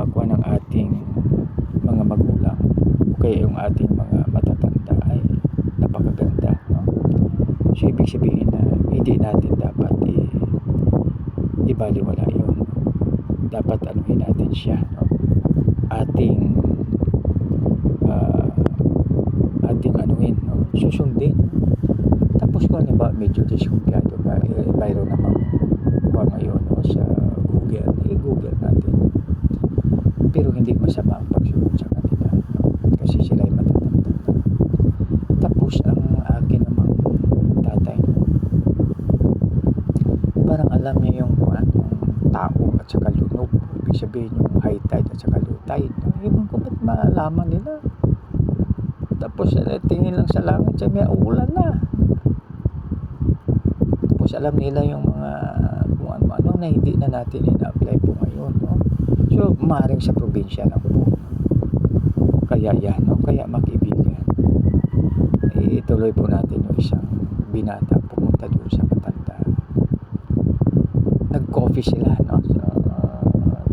kuha ng ating mga magulang o kaya yung ating mga matatanda ay napakaganda, no? So ibig sabihin na hindi natin dapat ibaliwala yun. Dapat anuhin natin siya, no? Ating anuhin, no? Susundin. Tapos kung ano ba medyo diskumpiyado ba, mayroon namang ngayon, no, sa Google, i-Google natin. Pero hindi masama ang pagsunod sa kanila, no? Kasi sila ay matatanda na. Tapos ang akin namang tatay, parang alam niya yung tao at saka lunog. Ibig sabihin yung high tide at saka low tide. Ewan ko ba't malaman nila. Tapos tingin lang sa langit, sabi niya uulan na. Tapos alam nila yung mga kung ano na hindi na natin ina-apply po ngayon, no? So maaaring sa probinsya lang po. Kaya yan, no? Kaya magkaibigan, ituloy po natin yung isang binata pumunta doon sa matanda. Nag-coffee sila, no? So,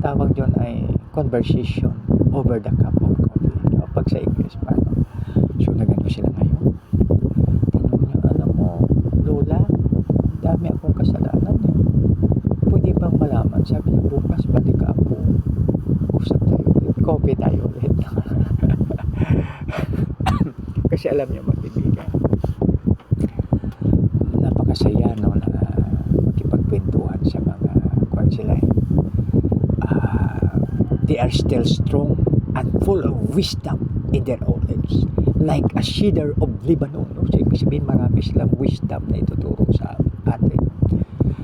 tawag yun ay conversation over the cup of coffee, no? Pag sa English pa, no? So nagano sila ngayon. Tanong niya, alam mo, Lola, dami akong kasalanan eh. Pwede bang malaman? Sabi niya, bukas balik ako. Usap tayo ulit. Coffee tayo ulit. Kasi alam niya magbibigan. Napakasaya, no, na makipagkwentuhan sa mga kwan sila eh. They are still strong and full of wisdom in their old age. Like a cedar of Lebanon. No? So, ibig sabihin marami silang wisdom na ituturo sa atin.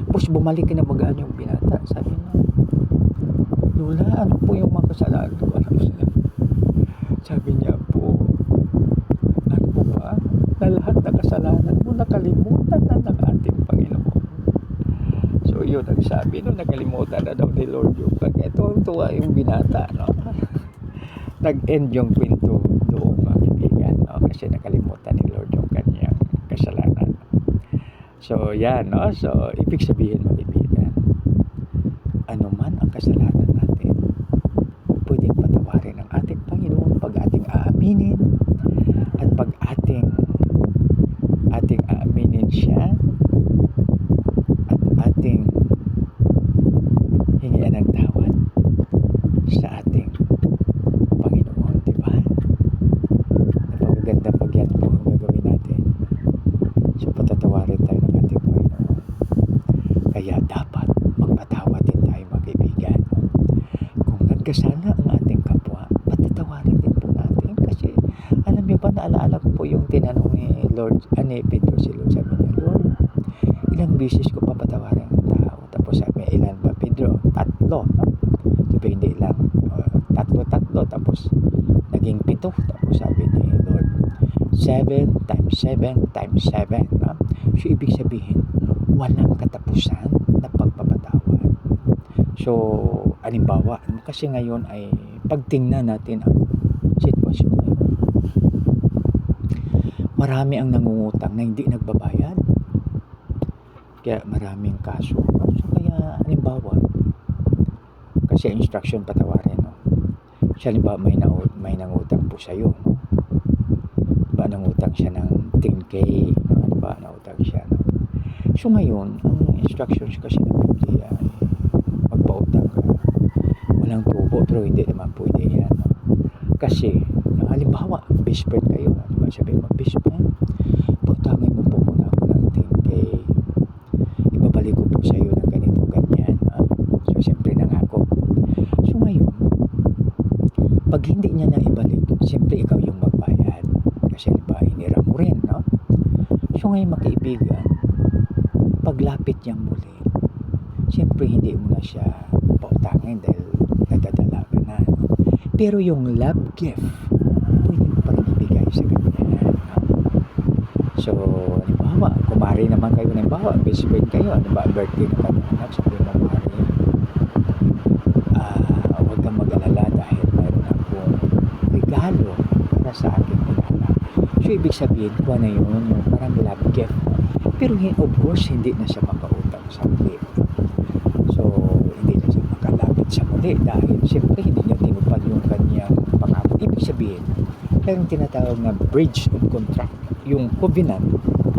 Tapos bumalik na magaan yung binata. Sabi niya, Lola, ano po yung mga kasalanan ko? Sabi niya po, ano po ba? Na lahat ng kasalanan mo nakalimutan na ng ating Panginoon. So yun ang sabi, no, nakalimutan na daw ni Lord yung tuwa yung binata, no? Nag-end yung kwento doon, mga kaibigan, no? Kasi nakalimutan ni Lord yung kanyang kasalanan. So yan, no? So ibig sabihin, mga kaibigan, ano man ang kasalanan natin, pwedeng patawarin ng ating Panginoon pag ating aaminin at pag ating aaminin siya at ating hingian ng tawad sa ating Panginoon, di ba? Napakaganda pag yan po ang gagawin natin. So patatawarin tayo ng ating Panginoon. Kaya dapat magpatawad din tayo, mga kaibigan. Kung nagkasala ang ating kapwa, patatawarin din po natin. Kasi alam niyo ba, naalala ko po yung tinanong ni Lord, ni Pedro si Lord. Sabi niya, Lord, ilang beses ko papatawarin ang tao? Tapos sabi niya, ilan ba, Pedro? 3, no? Sabi, hindi lang. 3. Tapos naging 7. Tapos sabi ni Lord, 7 times 7 times 7. No? So ibig sabihin, walang katapusan na pagpapatawad. So halimbawa, kasi ngayon ay pagtingnan natin ang sitwasyon ngayon, marami ang nangungutang na hindi nagbabayad, kaya maraming kaso. So kaya halimbawa, kasi instruction patawarin, no? Siya halimbawa may nangutang po sa'yo, no? Diba nangutang siya ng 10K, no? Diba nangutang siya, no? So ngayon, ang instructions kasi ng Biblia ay magpautang ka. Walang tubo, pero hindi naman pwede yan, no? Kasi, halimbawa, best friend kayo, diba? Sabi mo, best friend, pautangin mo po muna ako ng 10K. Ibabalik ko po sa iyo ng ganito, ganyan. So, siyempre nangako. So, ngayon, pag hindi niya na ibalik, siyempre ikaw yung magbayad. Kasi, diba, hinira mo rin, no? So, ngayon, makaibigan, paglapit niyang muli, siyempre hindi mo na siya pautangin dahil nagdadala ka na, no? Pero yung love gift, pwede mo pa rin ibigay sa kanya, no? So, halimbawa, kumari naman kayo, halimbawa, best friend kayo, halimbawa, birthday na kami anak, sabi mo, kumari, huwag kang mag-alala dahil mayroon akong regalo para sa aking inala. So, ibig sabihin, kuha na yun, yung parang love gift, no? Pero of course, hindi na siya makautang sa ulit. So, hindi na siya makalapit sa Hindi, dahil siyempre hindi niya tinupad yung kanyang pangako. Ibig sabihin, mayroong tinatawag na breach of contract, yung covenant